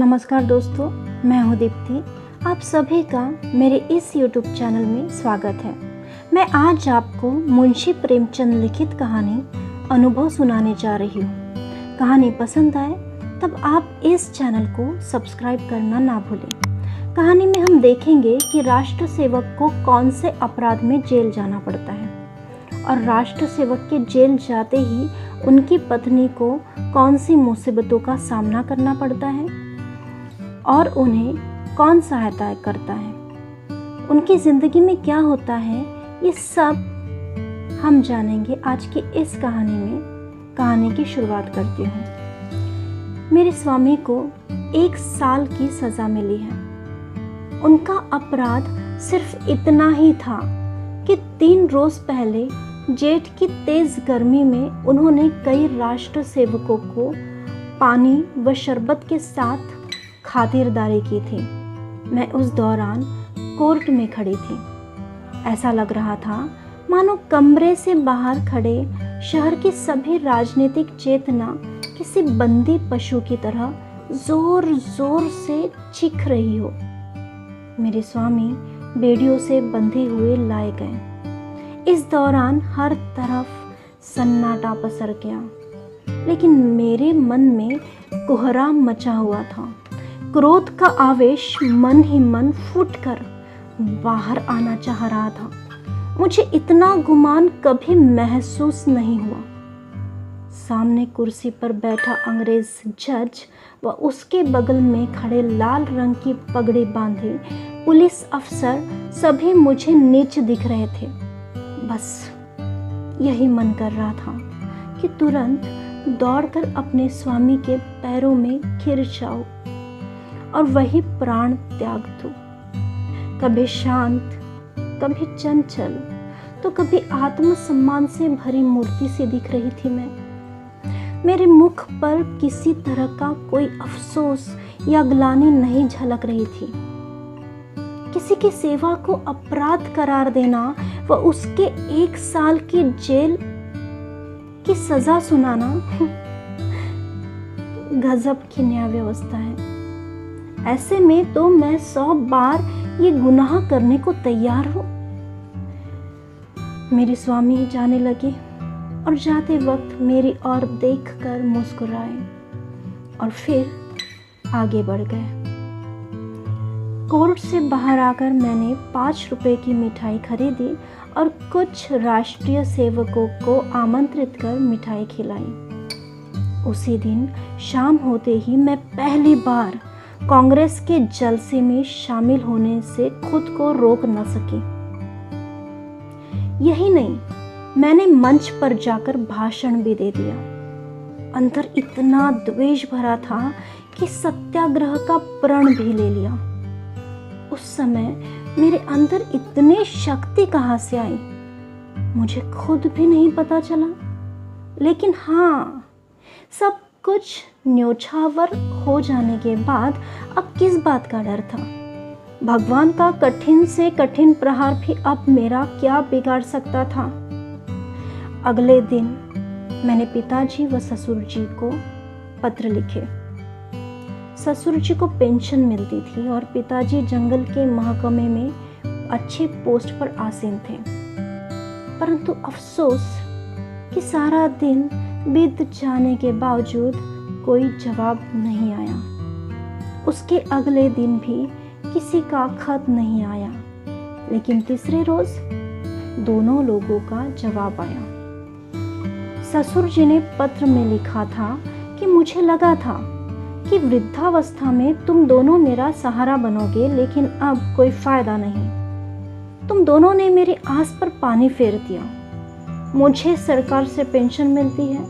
नमस्कार दोस्तों, मैं हूँ दीप्ति। आप सभी का मेरे इस YouTube चैनल में स्वागत है। मैं आज आपको मुंशी प्रेमचंद लिखित कहानी अनुभव सुनाने जा रही हूँ। कहानी पसंद आए तब आप इस चैनल को सब्सक्राइब करना ना भूलें। कहानी में हम देखेंगे कि राष्ट्र सेवक को कौन से अपराध में जेल जाना पड़ता है और राष्ट्र सेवक के जेल जाते ही उनकी पत्नी को कौन सी मुसीबतों का सामना करना पड़ता है और उन्हें कौन सहायता करता है, उनकी ज़िंदगी में क्या होता है, ये सब हम जानेंगे आज की इस कहानी में। कहानी की शुरुआत करती हूँ। मेरे स्वामी को 1 साल की सज़ा मिली है। उनका अपराध सिर्फ इतना ही था कि 3 रोज़ पहले जेठ की तेज़ गर्मी में उन्होंने कई राष्ट्र सेवकों को पानी व शरबत के साथ खातिरदारी की थी। मैं उस दौरान कोर्ट में खड़ी थी। ऐसा लग रहा था मानो कमरे से बाहर खड़े शहर की सभी राजनीतिक चेतना किसी बंदी पशु की तरह जोर जोर से चीख रही हो। मेरे स्वामी बेड़ियों से बंधे हुए लाए गए। इस दौरान हर तरफ सन्नाटा पसर गया, लेकिन मेरे मन में कोहराम मचा हुआ था। क्रोध का आवेश मन ही मन फूटकर बाहर आना चाह रहा था। मुझे इतना गुमान कभी महसूस नहीं हुआ। सामने कुर्सी पर बैठा अंग्रेज जज व उसके बगल में खड़े लाल रंग की पगड़ी बांधे पुलिस अफसर सभी मुझे नीच दिख रहे थे। बस यही मन कर रहा था कि तुरंत दौड़कर अपने स्वामी के पैरों में गिर जाऊं और वही प्राण त्याग दूं। कभी शांत, कभी चंचल, तो कभी आत्मसम्मान से भरी मूर्ति सी दिख रही थी मैं। मेरे मुख पर किसी तरह का कोई अफसोस या ग्लानि नहीं झलक रही थी। किसी की सेवा को अपराध करार देना व उसके 1 साल की जेल की सजा सुनाना गजब की न्याय व्यवस्था है। ऐसे में तो मैं 100 बार ये गुनाह करने को तैयार हूँ। मेरे स्वामी जाने लगे और जाते वक्त मेरी ओर देखकर मुस्कुराए और फिर आगे बढ़ गए। कोर्ट से बाहर आकर मैंने 5 रुपए की मिठाई खरीदी और कुछ राष्ट्रीय सेवकों को आमंत्रित कर मिठाई खिलाई। उसी दिन शाम होते ही मैं पहली बार कांग्रेस के जलसे में शामिल होने से खुद को रोक न सकी। यही नहीं, मैंने मंच पर जाकर भाषण भी दे दिया। अंदर इतना द्वेष भरा था कि सत्याग्रह का प्रण भी ले लिया। उस समय मेरे अंदर इतनी शक्ति कहाँ से आई, मुझे खुद भी नहीं पता चला। लेकिन हाँ, सब कुछ न्योछावर हो जाने के बाद अब किस बात का डर था। भगवान का कठिन से कठिन प्रहार भी अब मेरा क्या बिगाड़ सकता था। अगले दिन मैंने पिताजी व ससुर जी को पत्र लिखे। ससुर जी को पेंशन मिलती थी और पिताजी जंगल के महकमे में अच्छे पोस्ट पर आसीन थे। परंतु अफसोस कि सारा दिन बीत जाने के बावजूद कोई जवाब नहीं आया। उसके अगले दिन भी किसी का खत नहीं आया, लेकिन तीसरे रोज दोनों लोगों का जवाब आया। ससुर जी ने पत्र में लिखा था कि मुझे लगा था कि वृद्धावस्था में तुम दोनों मेरा सहारा बनोगे, लेकिन अब कोई फायदा नहीं। तुम दोनों ने मेरी आस पर पानी फेर दिया। मुझे सरकार से पेंशन मिलती है,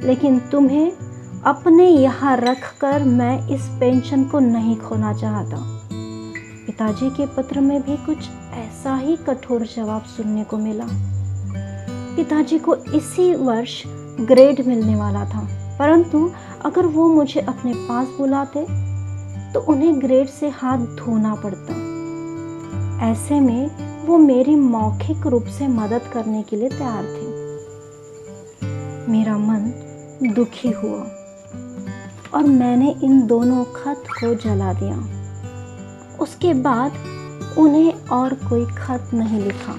लेकिन तुम्हें अपने यहाँ रखकर मैं इस पेंशन को नहीं खोना चाहता। पिताजी के पत्र में भी कुछ ऐसा ही कठोर जवाब सुनने को मिला। पिताजी को इसी वर्ष ग्रेड मिलने वाला था, परंतु अगर वो मुझे अपने पास बुलाते तो उन्हें ग्रेड से हाथ धोना पड़ता। ऐसे में वो मेरी मौखिक रूप से मदद करने के लिए तैयार थे। मेरा मन दुखी हुआ। और मैंने इन दोनों खत को जला दिया। उसके बाद उन्हें और कोई खत नहीं लिखा।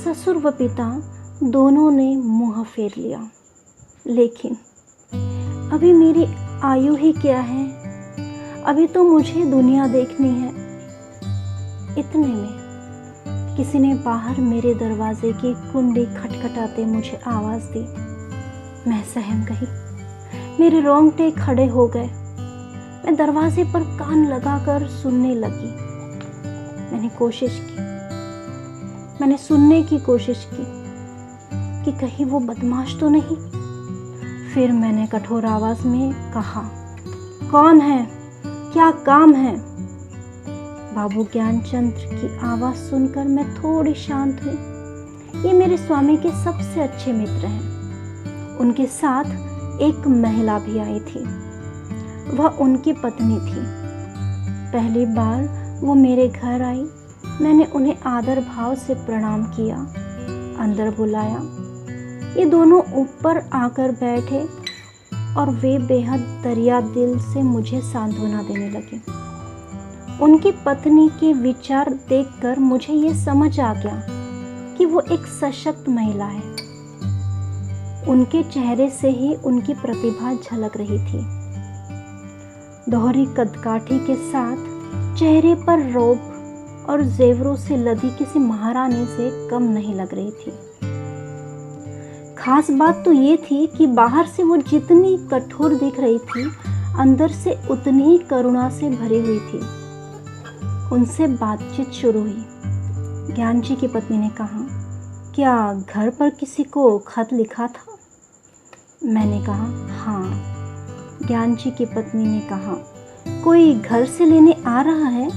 ससुर व पिता दोनों ने मुंह फेर लिया। लेकिन अभी मेरी आयु ही क्या है, अभी तो मुझे दुनिया देखनी है। इतने में किसी ने बाहर मेरे दरवाजे की कुंडी खटखटाते मुझे आवाज़ दी। मैं सहम गई, मेरे रोंगटे खड़े हो गए। मैं दरवाजे पर कान लगाकर सुनने लगी। मैंने सुनने की कोशिश की कि कहीं वो बदमाश तो नहीं। फिर मैंने कठोर आवाज़ में कहा, कौन है, क्या काम है? बाबू ज्ञानचंद्र की आवाज़ सुनकर मैं थोड़ी शांत हुई। ये मेरे स्वामी के सबसे अच्छे मित्र हैं। उनके साथ एक महिला भी आई थी। वह उनकी पत्नी थी। पहली बार वो मेरे घर आई। मैंने उन्हें आदर भाव से प्रणाम किया, अंदर बुलाया। ये दोनों ऊपर आकर बैठे और वे बेहद दरिया दिल से मुझे सांत्वना देने लगे। उनकी पत्नी के विचार देखकर मुझे ये समझ आ गया कि वो एक सशक्त महिला है। उनके चेहरे से ही उनकी प्रतिभा झलक रही थी। दोहरी कदकाठी के साथ चेहरे पर रौब और जेवरों से लदी किसी महारानी से कम नहीं लग रही थी। खास बात तो ये थी कि बाहर से वो जितनी कठोर दिख रही थी, अंदर से उतनी ही करुणा से भरी हुई थी। उनसे बातचीत शुरू हुई। ज्ञान जी की पत्नी ने कहा, क्या घर पर किसी को खत लिखा था? मैंने कहा, हाँ। ज्ञान जी की पत्नी ने कहा, कोई घर से लेने आ रहा है?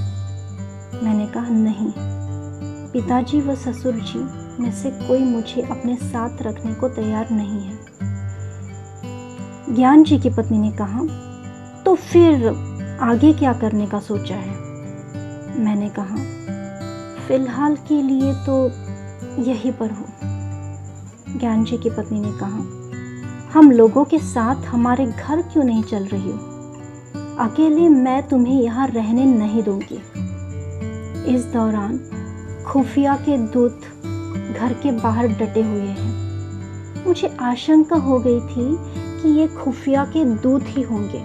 मैंने कहा, नहीं। पिताजी व ससुर जी में से कोई मुझे अपने साथ रखने को तैयार नहीं है। ज्ञान जी की पत्नी ने कहा, तो फिर आगे क्या करने का सोचा है? मैंने कहा, फिलहाल के लिए तो यहीं पर हूँ। ज्ञान जी की पत्नी ने कहा, हम लोगों के साथ हमारे घर क्यों नहीं चल रही हो? अकेले मैं तुम्हें यहाँ रहने नहीं दूंगी। इस दौरान खुफिया के दूत घर के बाहर डटे हुए हैं। मुझे आशंका हो गई थी कि ये खुफिया के दूत ही होंगे।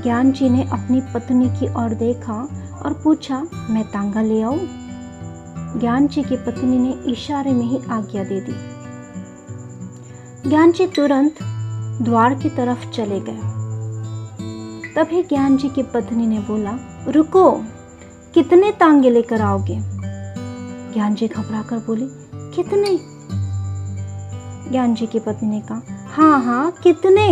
ज्ञान जी ने अपनी पत्नी की ओर देखा और पूछा, मैं तांगा ले आऊं? ज्ञान जी की पत्नी ने इशारे में ही आज्ञा दे दी। ज्ञान जी तुरंत द्वार की तरफ चले गए। तभी ज्ञान जी की पत्नी ने बोला, रुको, कितने तांगे लेकर आओगे? ज्ञान जी घबराकर बोली, कितने? ज्ञान जी की पत्नी ने कहा, हाँ हाँ, कितने?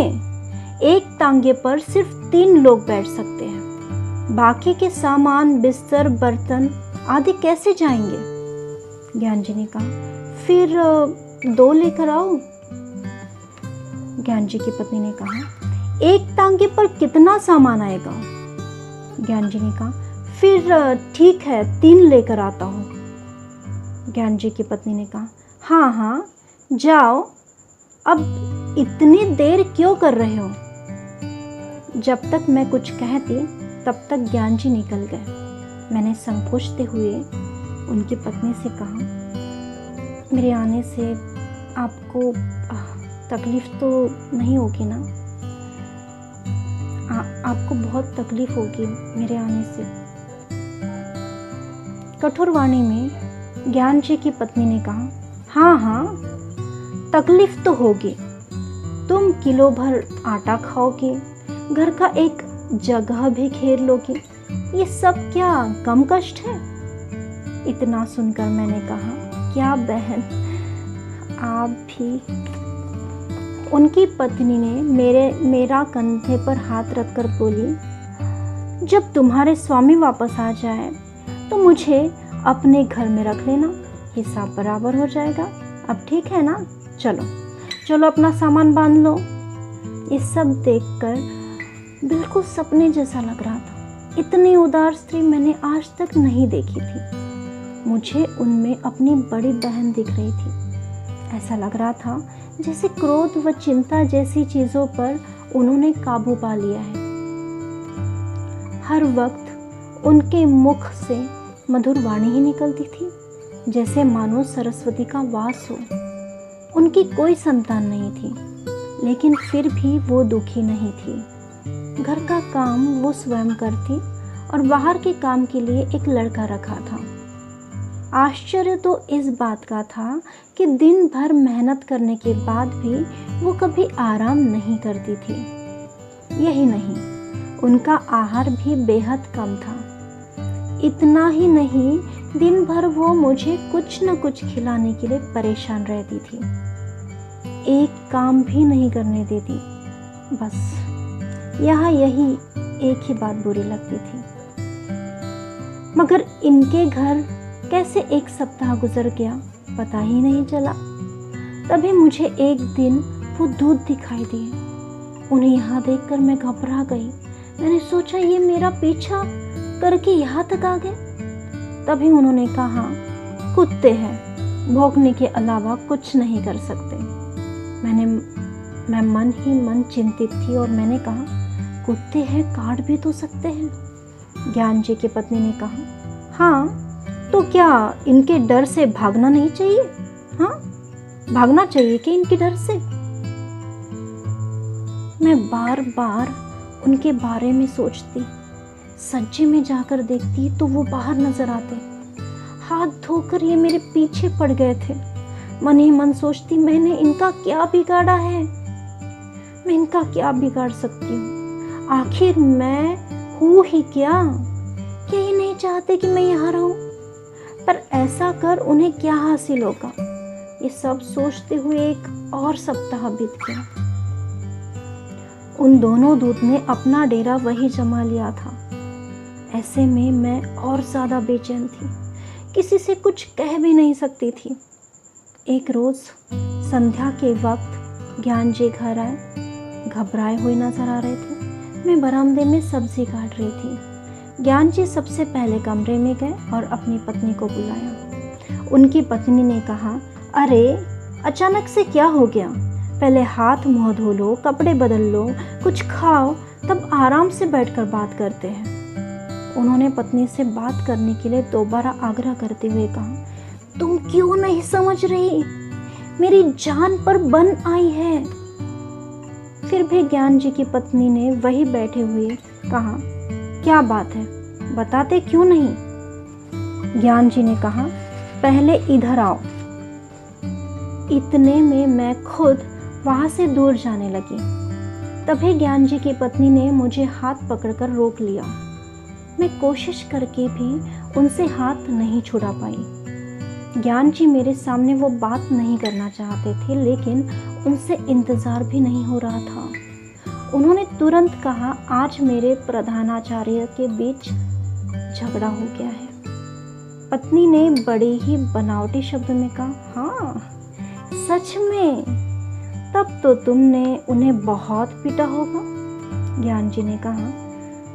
एक तांगे पर सिर्फ 3 लोग बैठ सकते हैं। बाकी के सामान, बिस्तर, बर्तन आदि कैसे जाएंगे? ज्ञान जी ने कहा, फिर 2 लेकर आओ। ज्ञान जी की पत्नी ने कहा, एक तांगे पर कितना सामान आएगा? ज्ञान जी ने कहा, फिर ठीक है, 3 लेकर आता हूँ। ज्ञान जी की पत्नी ने कहा, हाँ हाँ, जाओ, अब इतनी देर क्यों कर रहे हो? जब तक मैं कुछ कहती तब तक ज्ञान जी निकल गए। मैंने संकोचते हुए उनकी पत्नी से कहा, मेरे आने से आपको तकलीफ तो नहीं होगी ना? आपको बहुत तकलीफ होगी मेरे आने से। कठोर वाणी में ज्ञान जी की पत्नी ने कहा, हाँ हाँ, तकलीफ तो होगी। तुम किलो भर आटा खाओगे, घर का एक जगह भी घेर लोगे, ये सब क्या कम कष्ट है? इतना सुनकर मैंने कहा, क्या बहन, आप भी? उनकी पत्नी ने मेरा कंधे पर हाथ रखकर बोली, जब तुम्हारे स्वामी वापस आ जाए तो मुझे अपने घर में रख लेना, हिसाब बराबर हो जाएगा। अब ठीक है ना? चलो चलो, अपना सामान बांध लो। ये सब देखकर बिल्कुल सपने जैसा लग रहा था। इतनी उदार स्त्री मैंने आज तक नहीं देखी थी। मुझे उनमें अपनी बड़ी बहन दिख रही थी। ऐसा लग रहा था जैसे क्रोध व चिंता जैसी चीज़ों पर उन्होंने काबू पा लिया है। हर वक्त उनके मुख से मधुर वाणी ही निकलती थी, जैसे मानो सरस्वती का वास हो। उनकी कोई संतान नहीं थी, लेकिन फिर भी वो दुखी नहीं थी। घर का काम वो स्वयं करती और बाहर के काम के लिए एक लड़का रखा था। आश्चर्य तो इस बात का था कि दिन भर मेहनत करने के बाद भी वो कभी आराम नहीं करती थी। यही नहीं, उनका आहार भी बेहद कम था। इतना ही नहीं, दिन भर वो मुझे कुछ न कुछ खिलाने के लिए परेशान रहती थी। एक काम भी नहीं करने देती। बस यही एक ही बात बुरी लगती थी। मगर इनके घर कैसे एक सप्ताह गुजर गया पता ही नहीं चला। तभी मुझे एक दिन वो दूध दिखाई दिए। उन्हें यहाँ देखकर मैं घबरा गई। मैंने सोचा ये मेरा पीछा करके यहाँ तक आ गए। तभी उन्होंने कहा, कुत्ते हैं, भौंकने के अलावा कुछ नहीं कर सकते। मैं मन ही मन चिंतित थी और मैंने कहा, कुत्ते हैं, काट भी तो सकते हैं। ज्ञान जी की पत्नी ने कहा, हाँ तो क्या इनके डर से भागना नहीं चाहिए? हाँ, भागना चाहिए कि इनके डर से? मैं बार बार उनके बारे में सोचती। सज्जे में जाकर देखती तो वो बाहर नजर आते। हाथ धोकर ये मेरे पीछे पड़ गए थे। मन ही मन सोचती, मैंने इनका क्या बिगाड़ा है? मैं इनका क्या बिगाड़ सकती हूँ? आखिर मैं हूँ ही क्या ये नहीं चाहते कि मैं यहाँ रहूं? पर ऐसा कर उन्हें क्या हासिल होगा? ये सब सोचते हुए एक और सप्ताह बीत गया। उन दोनों दूत ने अपना डेरा वही जमा लिया था। ऐसे में मैं और ज़्यादा बेचैन थी, किसी से कुछ कह भी नहीं सकती थी। एक रोज़ संध्या के वक्त ज्ञान जी घर आए। घबराए हुए नजर आ रहे थे। मैं बरामदे में सब्जी काट रही थी। ज्ञान जी सबसे पहले कमरे में गए और अपनी पत्नी को बुलाया। उनकी पत्नी ने कहा, अरे अचानक से क्या हो गया? पहले हाथ मुंह धो लो, कपड़े बदल लो, कुछ खाओ, तब आराम से बैठकर बात करते हैं। उन्होंने पत्नी से बात करने के लिए दोबारा आग्रह करते हुए कहा, तुम क्यों नहीं समझ रही? मेरी जान पर बन आई है। फिर भी ज्ञान जी की पत्नी ने वही बैठे हुए कहा, क्या बात है, बताते क्यों नहीं? ज्ञान जी ने कहा, पहले इधर आओ। इतने में मैं खुद वहां से दूर जाने लगी। तभी ज्ञान जी की पत्नी ने मुझे हाथ पकड़कर रोक लिया। मैं कोशिश करके भी उनसे हाथ नहीं छुड़ा पाई। ज्ञान जी मेरे सामने वो बात नहीं करना चाहते थे, लेकिन उनसे इंतज़ार भी नहीं हो रहा था। उन्होंने तुरंत कहा, आज मेरे प्रधानाचार्य के बीच झगड़ा हो गया है। पत्नी ने बड़े ही बनावटी शब्द में कहा, हाँ सच में? तब तो तुमने उन्हें बहुत पीटा होगा। ज्ञान जी ने कहा,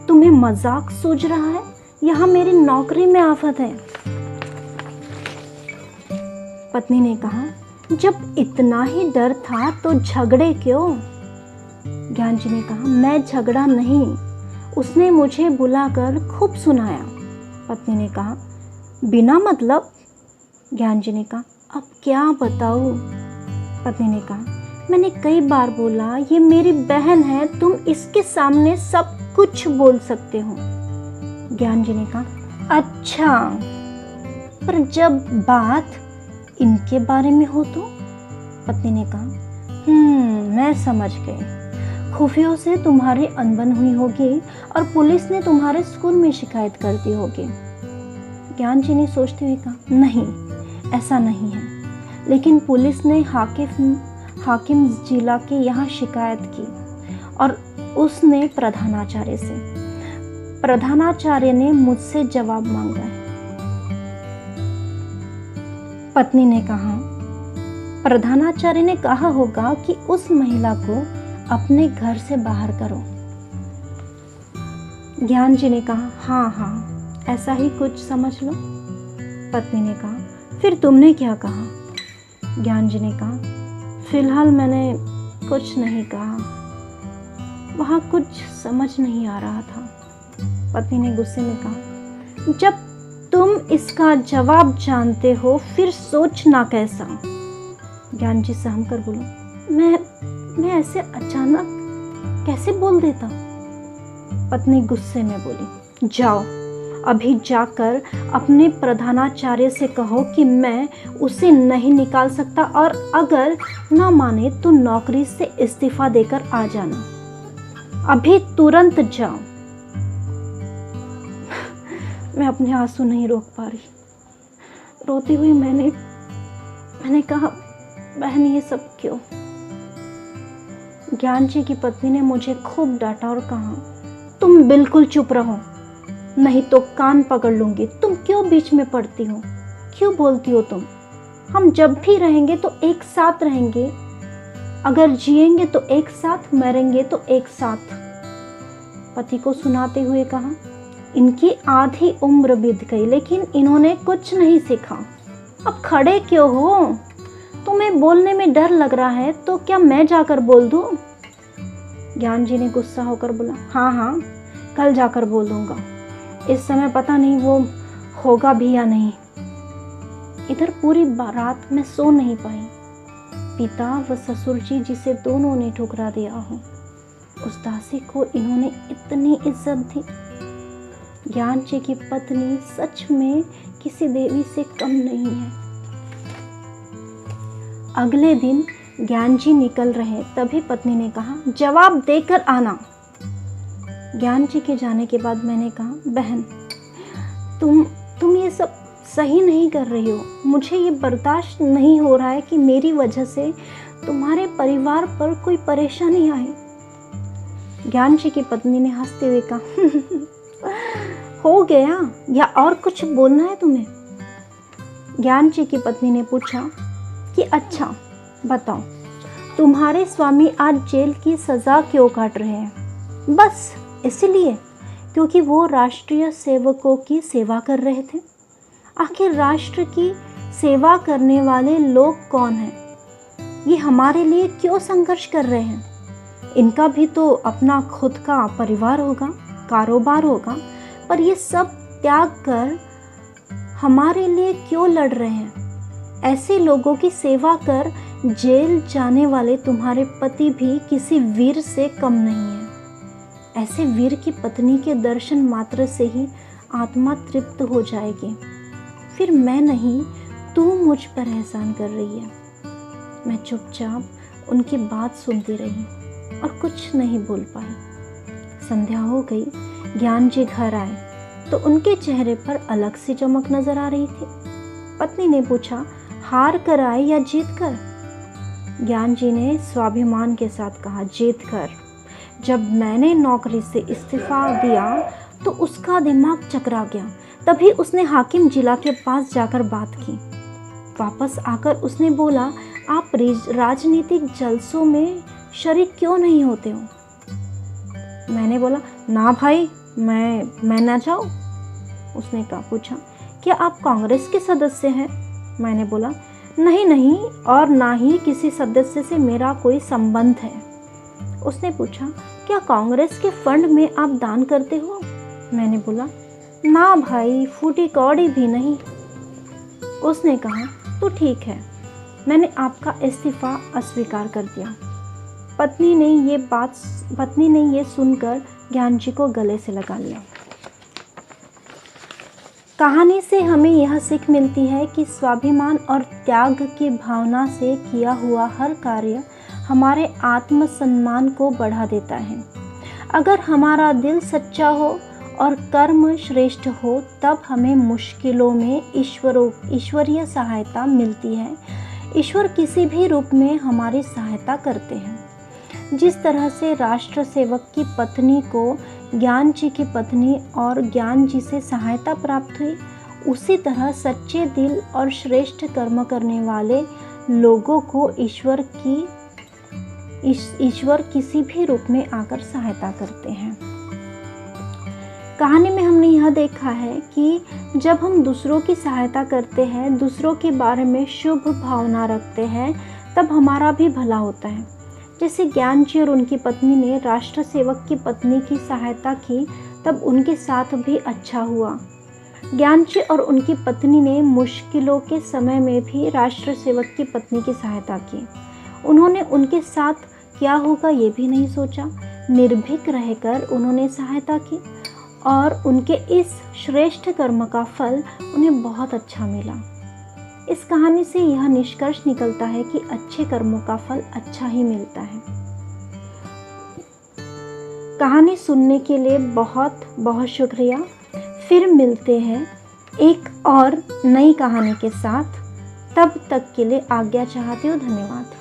तुम्हें मजाक सूझ रहा है? यहाँ मेरी नौकरी में आफत है। पत्नी ने कहा, जब इतना ही डर था तो झगड़े क्यों? ज्ञान जी ने कहा, मैं झगड़ा नहीं, उसने मुझे बुलाकर खूब सुनाया। पत्नी ने कहा, बिना मतलब? ज्ञान जी ने कहा, अब क्या बताऊं? पत्नी ने कहा, मैंने कई बार बोला ये मेरी बहन है, तुम इसके सामने सब कुछ बोल सकते हो। ज्ञान जी ने कहा, अच्छा, पर जब बात इनके बारे में हो तो? पत्नी ने कहा, मैं समझ गई। खुफियों से तुम्हारी अनबन हुई होगी और पुलिस ने तुम्हारे स्कूल में शिकायत कर दी होगी। ज्ञान जी ने सोचते हुए कहा, नहीं ऐसा नहीं है, लेकिन पुलिस ने हाकिम जिला के यहाँ शिकायत की और उसने प्रधानाचार्य से। प्रधानाचार्य ने मुझसे जवाब मांगा है। पत्नी ने कहा, प्रधानाचार्य ने कहा होगा कि उस महिला को अपने घर से बाहर करो। ज्ञान जी ने कहा, हाँ ऐसा ही कुछ समझ लो। पत्नी ने कहा, फिर तुमने क्या कहा? ज्ञान जी ने कहा, फिलहाल मैंने कुछ नहीं कहा। वहाँ कुछ समझ नहीं आ रहा था। पति ने गुस्से में कहा, जब तुम इसका जवाब जानते हो फिर सोचना कैसा। ज्ञान जी सहम कर बोला, मैं ऐसे अचानक कैसे बोल देता। पत्नी गुस्से में बोली, जाओ अभी जाकर अपने प्रधानाचार्य से कहो कि मैं उसे नहीं निकाल सकता, और अगर ना माने तो नौकरी से इस्तीफा देकर आ जाना। अभी तुरंत जाओ। मैं अपने आंसू नहीं रोक पा रही। रोती हुई मैंने कहा, बहन ये सब क्यों। ज्ञान जी की पत्नी ने मुझे खूब डांटा और कहा, तुम बिल्कुल चुप रहो, नहीं तो कान पकड़ लूंगी। तुम क्यों बीच में पड़ती हो, क्यों बोलती हो तुम। हम जब भी रहेंगे तो एक साथ रहेंगे, अगर जिएंगे तो एक साथ, मरेंगे तो एक साथ। पति को सुनाते हुए कहा, इनकी आधी उम्र बीत गई लेकिन इन्होंने कुछ नहीं सीखा। अब खड़े क्यों हो, तुम्हें बोलने में डर लग रहा है तो क्या मैं जाकर बोल दूं। ज्ञान जी ने गुस्सा होकर बोला, हाँ कल जाकर बोल दूंगा, इस समय पता नहीं वो होगा भी या नहीं। इधर पूरी रात मैं सो नहीं पाई। पिता व ससुर जी जिसे दोनों ने ठुकरा दिया हो, उस दासी को इन्होंने इतनी इज्जत दी। ज्ञान जी की पत्नी सच में किसी देवी से कम नहीं है। अगले दिन ज्ञान जी निकल रहे तभी पत्नी ने कहा, जवाब देकर आना। ज्ञान जी के जाने के बाद मैंने कहा, बहन तुम ये सब सही नहीं कर रही हो। मुझे ये बर्दाश्त नहीं हो रहा है कि मेरी वजह से तुम्हारे परिवार पर कोई परेशानी आए। ज्ञान जी की पत्नी ने हंसते हुए कहा, हो गया या और कुछ बोलना है तुम्हें। ज्ञान जी की पत्नी ने पूछा कि अच्छा बताओ, तुम्हारे स्वामी आज जेल की सज़ा क्यों काट रहे हैं। बस इसलिए क्योंकि वो राष्ट्रीय सेवकों की सेवा कर रहे थे। आखिर राष्ट्र की सेवा करने वाले लोग कौन हैं, ये हमारे लिए क्यों संघर्ष कर रहे हैं। इनका भी तो अपना खुद का परिवार होगा, कारोबार होगा, पर ये सब त्याग कर हमारे लिए क्यों लड़ रहे हैं। ऐसे लोगों की सेवा कर जेल जाने वाले तुम्हारे पति भी किसी वीर से कम नहीं है। ऐसे वीर की पत्नी के दर्शन मात्र से ही आत्मा तृप्त हो जाएगी। फिर मैं नहीं, तू मुझ पर एहसान कर रही है। मैं चुपचाप उनकी बात सुनती रही और कुछ नहीं बोल पाई। संध्या हो गई। ज्ञान जी घर आए तो उनके चेहरे पर अलग सी चमक नजर आ रही थी। पत्नी ने पूछा, हार कर आए या जीत कर। ज्ञान जी ने स्वाभिमान के साथ कहा, जीत कर। जब मैंने नौकरी से इस्तीफा दिया तो उसका दिमाग चकरा गया। तभी उसने हाकिम जिला के पास जाकर बात की। वापस आकर उसने बोला, आप राजनीतिक जलसों में शरीक क्यों नहीं होते हो। मैंने बोला, ना भाई, मैं ना जाऊँ। उसने कहा, पूछा, क्या आप कांग्रेस के सदस्य हैं। मैंने बोला, नहीं, और ना ही किसी सदस्य से मेरा कोई संबंध है। उसने पूछा, क्या कांग्रेस के फंड में आप दान करते हो। मैंने बोला, ना भाई, फूटी कौड़ी भी नहीं। उसने कहा, तो ठीक है, मैंने आपका इस्तीफा अस्वीकार कर दिया। पत्नी ने ये सुनकर ज्ञान जी को गले से लगा लिया। कहानी से हमें यह सीख मिलती है कि स्वाभिमान और त्याग की भावना से किया हुआ हर कार्य हमारे आत्मसम्मान को बढ़ा देता है। अगर हमारा दिल सच्चा हो और कर्म श्रेष्ठ हो, तब हमें मुश्किलों में ईश्वरीय सहायता मिलती है। ईश्वर किसी भी रूप में हमारी सहायता करते हैं। जिस तरह से राष्ट्र सेवक की पत्नी को ज्ञान जी की पत्नी और ज्ञान जी से सहायता प्राप्त हुई, उसी तरह सच्चे दिल और श्रेष्ठ कर्म करने वाले लोगों को ईश्वर किसी भी रूप में आकर सहायता करते हैं। कहानी में हमने यह देखा है कि जब हम दूसरों की सहायता करते हैं, दूसरों के बारे में शुभ भावना रखते हैं, तब हमारा भी भला होता है। जैसे ज्ञान जी और उनकी पत्नी ने राष्ट्र सेवक की पत्नी की सहायता की, तब उनके साथ भी अच्छा हुआ। ज्ञान जी और उनकी पत्नी ने मुश्किलों के समय में भी राष्ट्र सेवक की पत्नी की सहायता की। उन्होंने उनके साथ क्या होगा ये भी नहीं सोचा, निर्भीक रहकर उन्होंने सहायता की और उनके इस श्रेष्ठ कर्म का फल उन्हें बहुत अच्छा मिला। इस कहानी से यह निष्कर्ष निकलता है कि अच्छे कर्मों का फल अच्छा ही मिलता है। कहानी सुनने के लिए बहुत बहुत शुक्रिया। फिर मिलते हैं एक और नई कहानी के साथ। तब तक के लिए आज्ञा चाहती हूँ। धन्यवाद।